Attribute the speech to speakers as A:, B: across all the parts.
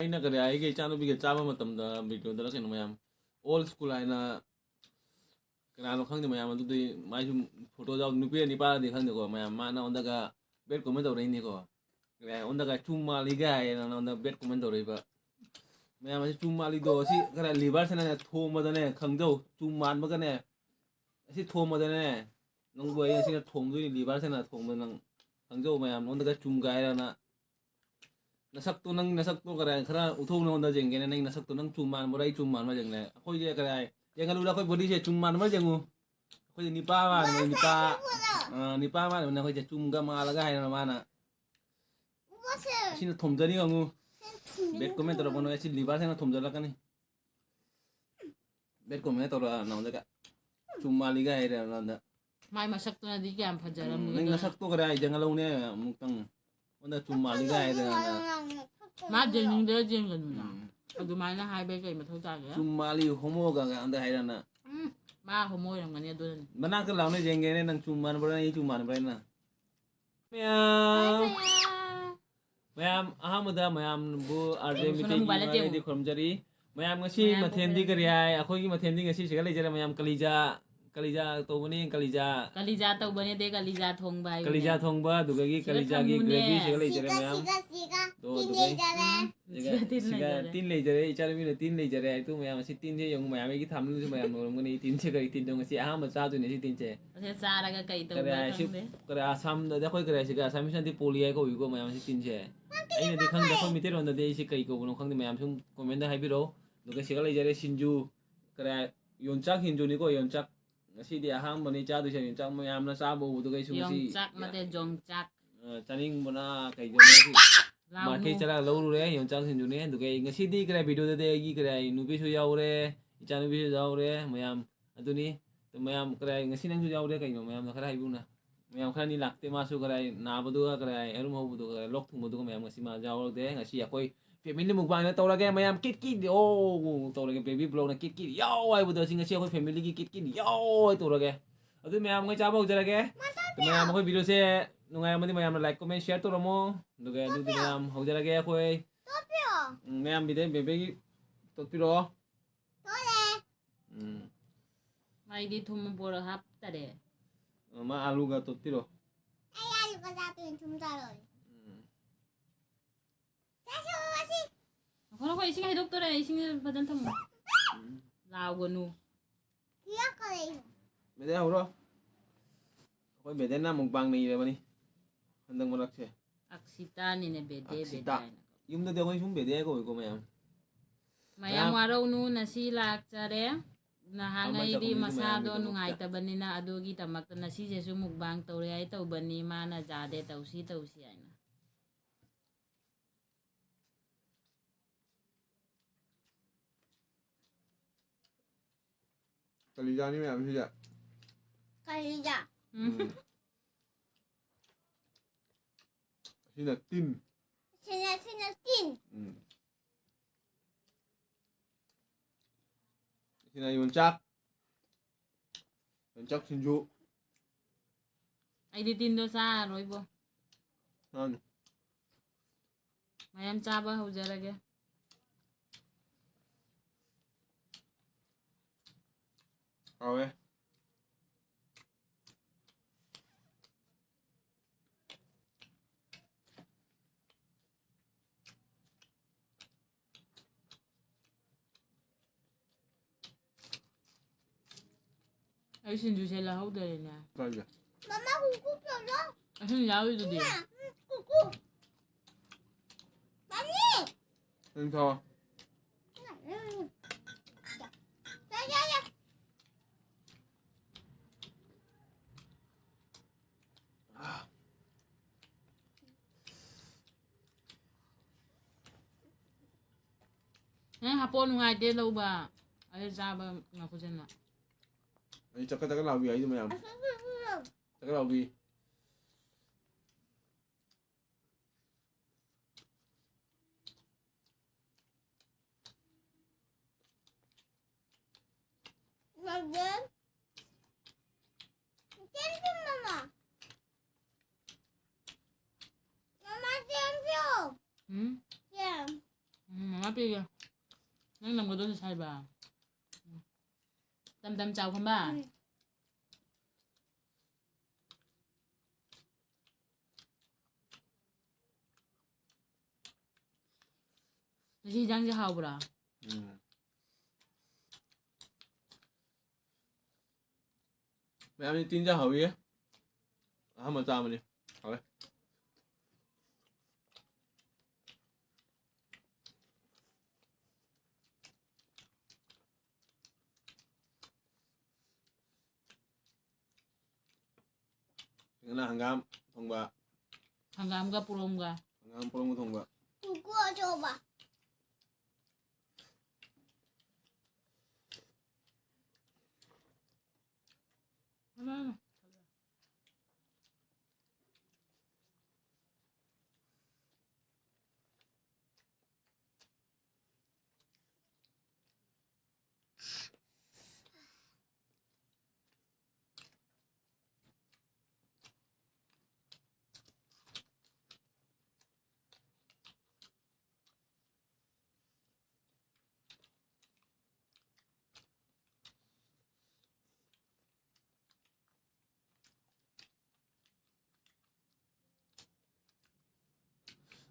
A: ꯑꯩꯅ ꯀꯔꯤ ꯑꯩꯒꯤ ꯏꯆꯥꯅꯨꯄꯤꯒ ꯆꯥꯕ ꯃꯇꯝꯗ ꯚꯤꯗꯤꯑꯣꯗꯔ ꯀꯩꯅꯣ ꯃꯌꯥꯝ ꯑꯣꯜ ꯁ꯭ꯀꯨꯜ ꯍꯥꯏꯅ ꯀꯅꯥꯅꯣ ꯈꯪꯗꯦ ꯃꯌꯥꯝ ꯑꯗꯨꯗꯤ ꯃꯥꯏꯁꯨ ꯐꯣꯇꯣ ꯌꯥꯎ ꯅꯨꯄꯤꯔ ꯅꯤꯄꯥꯔꯗꯤ ꯈꯪꯗꯦꯀꯣ ꯃꯌꯥꯝ ꯃꯥꯅ ꯑꯩꯉꯣꯟꯗꯒ ꯕꯦꯠ ꯀꯣꯃꯦꯟ ꯇꯧꯔꯛꯏꯅꯤꯀꯣ ꯑꯩꯉꯣꯟꯗꯒ ꯆꯨꯝ ꯃꯥꯜꯂꯤꯒ ꯍꯥꯏꯅ ꯅꯉꯣꯟꯗ ꯕꯦꯠ ꯀꯣꯃꯦꯟ ꯇꯧꯔꯛꯏꯕ ꯃꯌꯥꯝ ꯑꯁꯤ ꯆꯨꯝ ꯃꯥꯜꯂꯤꯗꯣ ꯑꯁꯤ ꯈꯔ ꯂꯤꯚꯔꯁꯤꯅꯅꯦ ꯊꯣꯡꯕꯗꯅꯦ ꯈꯪꯖꯧ ꯆꯨꯝ ꯃꯥꯟꯕꯒꯅꯦ ꯑꯁꯤ ꯊꯣꯡꯕꯗꯅꯦ ꯅꯪꯕꯨ ꯑꯩ ꯑꯁꯤꯅ ꯊꯣꯡꯗꯣꯏꯅꯤ ꯂꯤꯚꯔꯁꯤꯅ ꯊꯣꯡꯕ ꯅꯪ ꯈꯪꯖꯧ ꯃꯌꯥꯝ ꯅꯉꯣꯟꯗꯒ ꯆꯨꯝ ꯒꯥꯏꯔꯅ nasakto nang nasakto kare khara uthong no da jengene nang nasakto nang chumman borai chumman ma jengne khoi je kare jengalu la khoi body je chumman ma jengu khoi ni pa ma nipa ma na khoi je chum ga ma la ga hai na ma na sin thom jani ngu bet comment ro bono esi liba se na thom jala kani bet comment ro na da ka chumma li ga hai ra na da
B: mai masakto na di kyam phajaram
A: nang nasakto kare jengalu ne muktang onda chumma li ga hai ra na
B: ma jengde jengan na adu mai na hai be kai ma thau ta ga
A: chumma li homo ga anda hai ra na
B: ma homo yang ngani adu
A: mana ka laune jengene nang chumman bra ni chumman bra na mayam ahamada mayam bu arje mite gi di khomjari mayam ngasi mathendi kari ai akhoi gi mathendi ngasi siga lejara mayam kalija tobani kalija
B: tawbani de kalija thongba
A: kalija thongba duga gi kalija gi gravy siga lejara mayam do siga tin lejare ichar mi tin lejare ai tu mayam si tin je yong mayam gi thamlu mayam ngoni tin se kari tin dong si aham cha du ne si tin che
B: ase sara ga kai to
A: kare asam da khoi kare siga asam santi poli ai ko wi ko mayam si tin che ai ne khang da khoi mite ron da de si kai ko no khang de mayam sum comment da hai biro duga siga lejare sinju kare yonchak hinju ni ko yonchak ngasi di aham bani cha du se yonchak mayam na cha bo du kai sum si
B: yonchak mate jongchak
A: chaning bona kai jo si market chara lauru re yonchak sinju ne duga ngasi di kare video da de gi kare nubi su yaw re ichanu bi su yaw re mayam aduni to mayam kare ngasi nang su yaw re kai no mayam na khara hai bu na mayam khani lakte ma su kare na bu du kare erum ho bu du lok thum bu du mayam ngasi ma yaw de ngasi akoi family mukbang na tawra ge mayam kit kit oh tawra ge baby blog na kit kit yaw ai bu du sing ngasi akoi family gi kit kit yaw ai tawra ge adu mayam ngai cha ba ujara ge to mayam akoi video se nungai amadi mayam like comment share to ramo duga du di mayam hojara ge akoi mayam bide bebe gi topiro
B: mai di thum bora hap tare
A: ma alu ga topiro
C: ai alu ga ja tu thum ta rồi
B: kono ko ising hai doctor ai ising badan tham lao gonu
C: kia ko dei
A: bede horo akoi bede na mukbang nei le bani handang malak se
B: aksita ni ne bede
A: Aksita. Yung da de akoi sum bede ko mayam
B: mayam waraw nu nasi lak chare na hangai di masado nungai tabanina adugi tamakta nasi jesu mukbang tawre ai tawbani mana jade tawsi aina
A: kalija ni mayam si ja
C: kalija
A: sina tin
C: sina tin
A: sina yonchak sinju
B: ai di tindo sa roi bo
A: nan
B: mayam chaba haujarage
A: awe
B: ai sinju se la haudare na
A: kalja
C: mama kuku pyo
B: asin yawi du di
C: kuku mami
A: nên thôi
C: ya
B: hapon nungai de lo ba ai chaba ngakujena
A: anh chắc cái nào bị ấy rồi mayam chắc cái nào bị
C: Again. Thank you, Mama. Mama, thank you. Yeah.
B: má pi kìa nâng nằm cái đôi sai bà tâm tâm chào không bà gì đang gì hào bra
A: mẹ em đi tin ra hậu ý á mà sao mà đi hậu đấy cái là hàng gam thông bạ
B: hangam ga purom ga
A: hàng gam polong thông bạ
C: 구구 줘봐.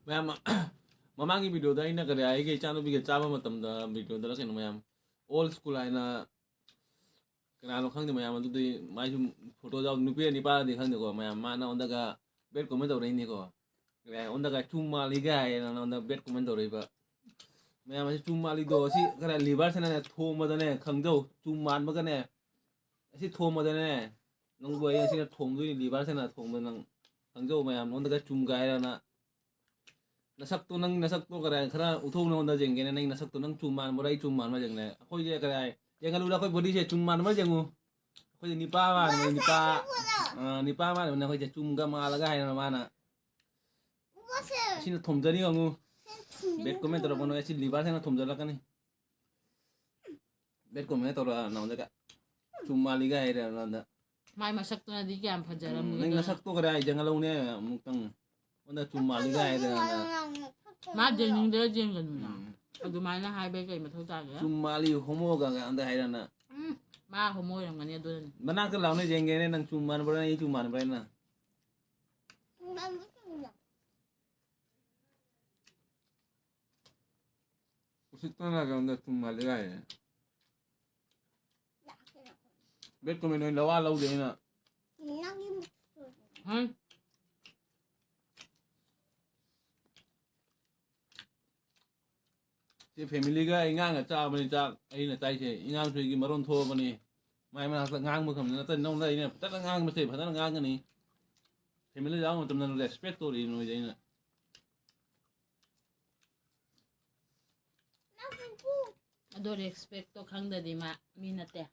A: mẹ em mamaangi video da ina kare ai ge chanu bi ge chaba matam da video da lakin ma'am old school aina kana lo khang de ma'am du de mai ju photo jaw nu pe ni pa de khang de ko ma'am ma na onda ga bet comment do ni ko kare onda ga chuma li ga ai na onda bet comment do ba ma'am si chuma li do si kare liver se na tho ma da ne khang jaw chuman ma ga ne si tho ma da ne nong bo ai si na thong du ni liver se na thong ma nang khang jaw ma'am onda ga chum ga ai na nasak to kare khara uthong na onda jeng ge nang nasak to nang chuman mo rai chuman ma jeng ne khoi je kare yang alu da khoi body je chuman ma jengu khoi ni pa ma ni pa ma na khoi je chum ga ma la ga hai na ma na
C: 무엇을?
A: sin thom jani ngu bet comment ro bono si liver se na thom jala kani bet comment ro na onda ga chuma li ga hai ra na
B: mai mà sắc tôi là đi kèm phần giờ là
A: nang nasak to kare jeng alu ne muk tang onda chuma li ga hai ra na
B: má riêng những đứa riêng gần nào từ mai nó hai bên cái mà thâu ta kìa
A: chuma li homo ga onda hai ra na
B: má hồ môi làm cái này tôi
A: Mana ke laune jeng ge ne nang chuman bra ni chuman bra na
C: 난 무슨
A: usitana ga onda chuma li ga hai bet comment no lawa lau de na
C: 나기
B: hả
A: si family ga ingang ga cha bani cha ai na tai che ingang thui gi maron tho bani mai ma sa ngang ma kham na tan nong dai ne ta ngang ma se pha na ngang ga ni family ja ma tam na respect to ri no dai na
C: 나기고
B: tôi respect tôi không được đi mà mình là tệ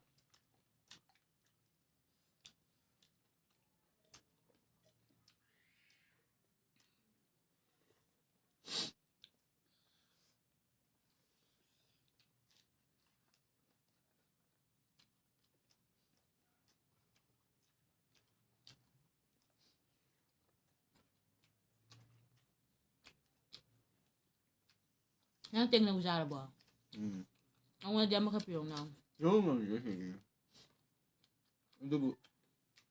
B: nó tiền đâu ra là bỏ ông ấy đem một cái biểu nào
A: yo ma yo he ndu bu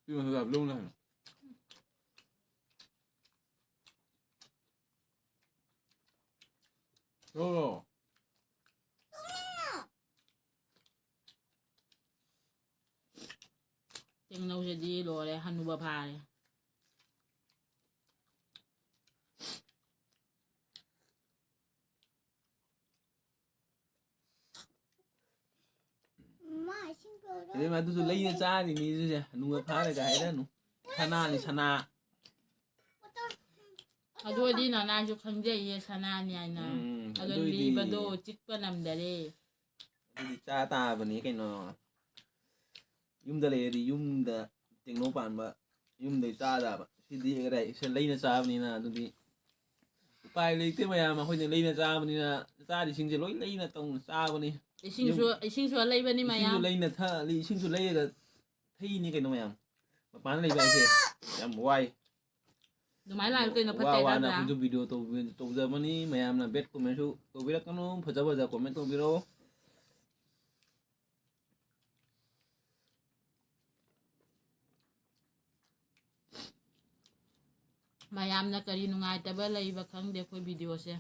A: ti ma sa lu na yo
B: tiền đâu ra đi rồi đấy hắn nuôi bà này
C: 엄마 싱거워.
A: thế mà tu lấy na cha ni ni je nu ga pha ga hai da nu chana ni chana
B: à đôi đi nó nay chụp khăn dây vậy sao na này nè à đôi đi bắt đầu chích qua nằm để đi
A: di cha ta bani kai no yum da le di yum da ting no pan ba yum de cha da ba si di ga dai se lấy na cha bani na tu di pai lấy te ma khoi ni lấy na cha bani na cha di sing je loi lấy na tong cha bani
B: sinh số lấy bên đi mà
A: sing
B: ya
A: su lấy na tha li sing su lấy ga thei ni kai no ma pan lấy ba ke yam wai
B: ꯑꯗꯨꯃꯥꯏꯅ ꯂꯥꯛꯇꯣꯏꯅꯣ
A: ꯋꯥ
B: ꯐꯠꯇꯦ
A: ꯋꯥꯅ
B: ꯅꯠꯇ꯭ꯔꯥ
A: ꯑꯩꯈꯣꯏꯁꯨ video ꯇꯧꯖꯕꯅꯤ ꯃꯌꯥꯝꯅ ꯕꯦꯠ ꯀꯣꯃꯦꯟꯁꯨ ꯇꯧꯕꯤꯔꯛꯀꯅꯨ ꯐꯖ ꯐꯖ ꯀꯣꯃꯦꯟ ꯇꯧꯕꯤꯔꯛꯑꯣ
B: ꯃꯌꯥꯝꯅ ꯀꯔꯤ ꯅꯨꯡꯉꯥꯏꯇꯕ ꯂꯩꯕ ꯈꯪꯗꯦ ꯑꯩꯈꯣꯏ ꯚꯤꯗꯤꯑꯣꯁꯦ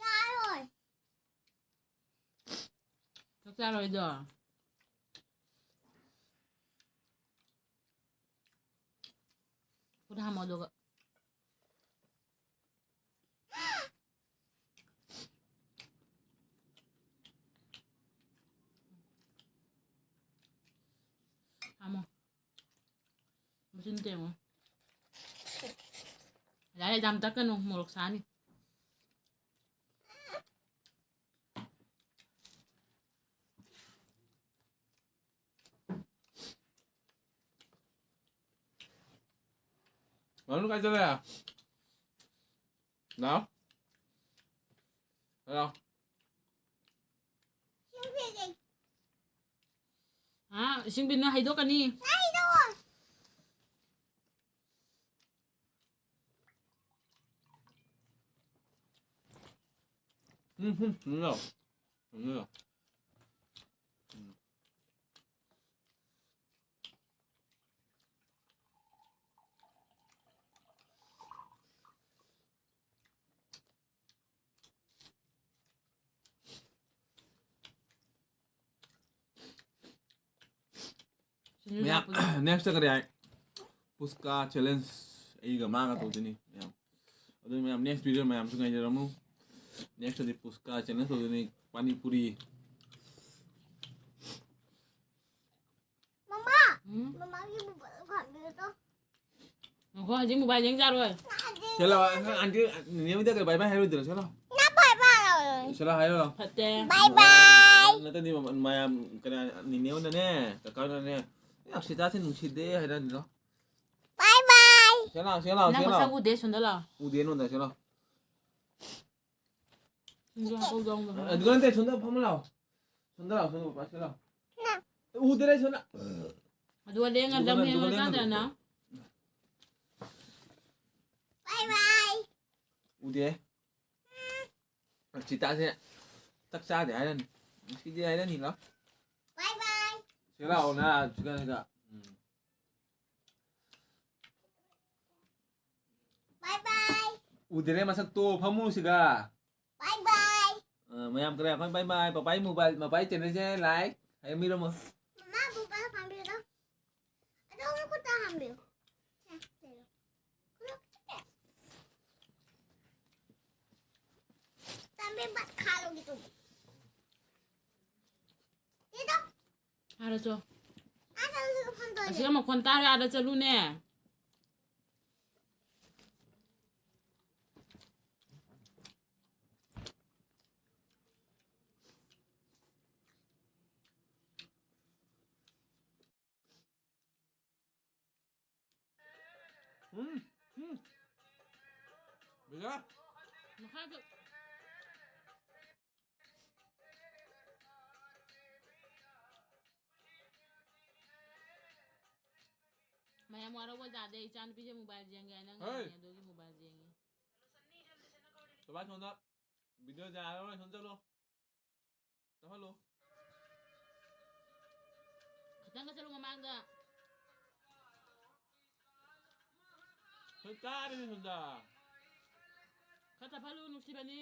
C: Trời ơi.
B: ꯆꯥꯛ ꯆꯥꯔꯣꯏꯗꯣ ꯈꯨꯠ ꯍꯥꯝꯃꯣ ꯑꯗꯨꯒ ꯍꯥꯝꯃꯣ ꯃꯆꯤꯟ ꯇꯦꯡꯉꯣ ꯌꯥꯔꯦ ꯌꯥꯝ ꯇꯛꯀꯅꯨ ꯃꯣꯔꯣꯛ ꯁꯥꯅꯤ
A: Nó cái chơi à? Nào? Thấy không?
C: Xin việc gì?
B: ꯏꯁꯤꯡꯕꯤꯅ ꯍꯩꯗꯣꯛꯀꯅꯤ
C: Đây đâu rồi?
A: Đúng rồi. Đúng rồi. Mẹ, next cái này Puska challenge ấy cái mang cái tổ chức này mẹ rồi mẹ next video mẹ chúng ngày giờ lắm next là Puska challenge tổ chức này pani puri
C: Mama. Mama cái bụng bự khoản được không?
B: Ủa, hả dính mobile dính ra rồi
A: thế là anh chứ nếu như cái bài bài hay rồi được chứ nào
C: Nó bye bye rồi.
A: sẽ là hay rồi
B: thật tè
C: Bye bye.
A: nó tên gì mà cái này nếu như nè cái này học sĩ ta thì nung xịt đấy hay là gì đó
C: Bye bye.
A: sẽ nào
B: ꯅꯪ ꯃꯁꯛ ꯎꯗꯦ ꯁꯣꯝꯗ ꯂꯥꯛꯑꯣ
A: 우디에 놓는다 sẽ nào
B: 이거 ꯍꯧꯗꯣꯡꯗꯣ
A: 그런데 손도 한번 나와 손도 나와 손도 봐 sẽ nào 우디에 손
B: ꯑꯗꯨꯒ ꯂꯦꯡꯉ ꯗꯝ ꯍꯦꯡꯉꯀꯥꯟꯗꯅ
C: Bye bye.
A: 우디에 chị ta sẽ tắt xa để ai lên cái gì ai lên nhìn nó
C: Bye bye.
A: sẽ nào là cái này cả
C: Bye bye.
A: 우디에 mà sắc tô 파무 siga
C: Bye bye.
A: mày em cái này con bye bye bà bay mobile mà bay trên đây sẽ lại hay mi đâu mà
C: Mama bụng bự khoản được đâu? Ở đâu nó có ta làm được? Nè, để đâu? Có đâu có chết. Tạm bắt khá luôn gitu. Đi đâu?
B: 알았죠
C: À sao nó không tới
B: 지금 뭐 권따리 알았죠 루네
A: bây giờ
B: ꯃꯌꯥꯝ ꯋꯥꯔꯧꯕ ꯌꯥꯗꯦ ꯏꯆꯥ ꯅꯨꯄꯤꯁꯦ mobile ꯌꯦꯡꯒꯦ ꯅꯪ
A: Hey.
B: ꯑꯗꯨꯒꯤ mobile ꯌꯦꯡꯉꯤ
A: tụi bay xuống đó video dài lắm này xuống chân luôn tao hết luôn
B: ꯈꯤꯇꯪꯒ ꯆꯠꯂꯨ ꯃꯃꯥꯡꯗ
A: hơi ca đi xuống da
B: ꯈꯔ ꯇꯞꯍꯜꯂꯨ ꯅꯨꯡꯁꯤꯕꯅꯤ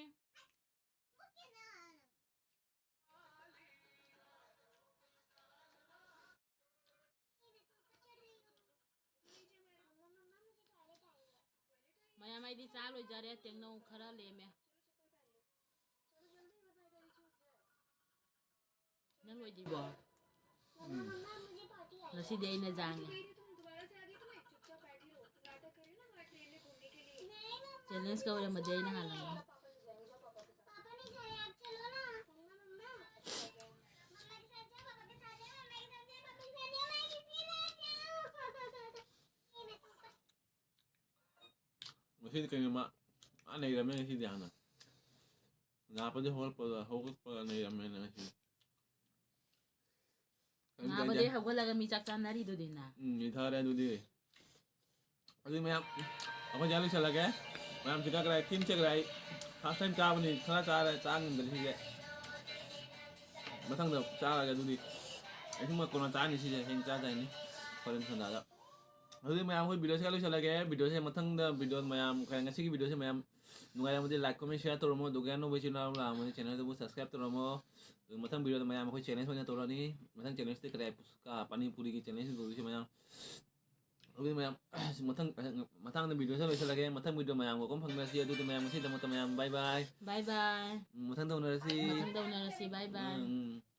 B: ꯃꯌꯥꯝ ꯑꯩꯗꯤ ꯆꯥ ꯂꯣꯏꯖꯔꯦ ꯇꯦꯡꯅꯧ ꯈꯔ ꯂꯦꯝꯃꯦ ꯅꯪ ꯂꯣꯏꯗ꯭ꯔꯤꯕꯣ ꯉꯁꯤꯗꯤ ꯑꯩꯅ ꯖꯥꯡꯉꯦ ꯆꯦꯂꯦꯟꯖ ꯀꯧꯔꯝꯃꯗꯤ ꯑꯩꯅ ꯍꯥꯜꯂꯝꯒꯅꯤ
C: पापा ने कहा आप चलो ना मम्मा मम्मा के साथ जाओ पापा के साथ जाओ मम्मा के साथ जाओ पापा के साथ जाओ मैं किसी ना जाऊं ये मैं तुमको
A: mà khi cái mà anh này làm cái gì vậy hả 나빠지 호흡 내야면 하시.
B: nga ba di hawalaga mi chakchan nari do din na
A: इधर है दूधी अभी मैं अब जाने चला गया मैं हम चिका कराए तीन चेक कराए फर्स्ट टाइम चार बनी खाना चार है चार अंदर ही है मतलब चार आ गया दूधी ऐसे मैं कोना चार नहीं सीधे हिंग चार जाएंगे फॉरेन संदा जा अभी मैं आपको वीडियो से कल चला गया वीडियो से मतलब वीडियो मैं आप कहेंगे सी की वीडियो से मैं नुगाया मुझे लाइक कमेंट शेयर तो रमो दुगया नो बेची ना ला मुझे चैनल तो सब्सक्राइब तो रमो मतलब वीडियो तो मैं आपको चैनल में तो रनी मतलब चैनल से कराए उसका पानी पूरी की चैनल से दूसरी से मैं अभी मैं मतलब वीडियो से वैसे लगे मतलब वीडियो मैं आपको कम फंगना सी तो मैं मुझे तो मैं बाय बाय
B: bye bye
A: मतलब तो Narsi
B: matang daw na si bye bye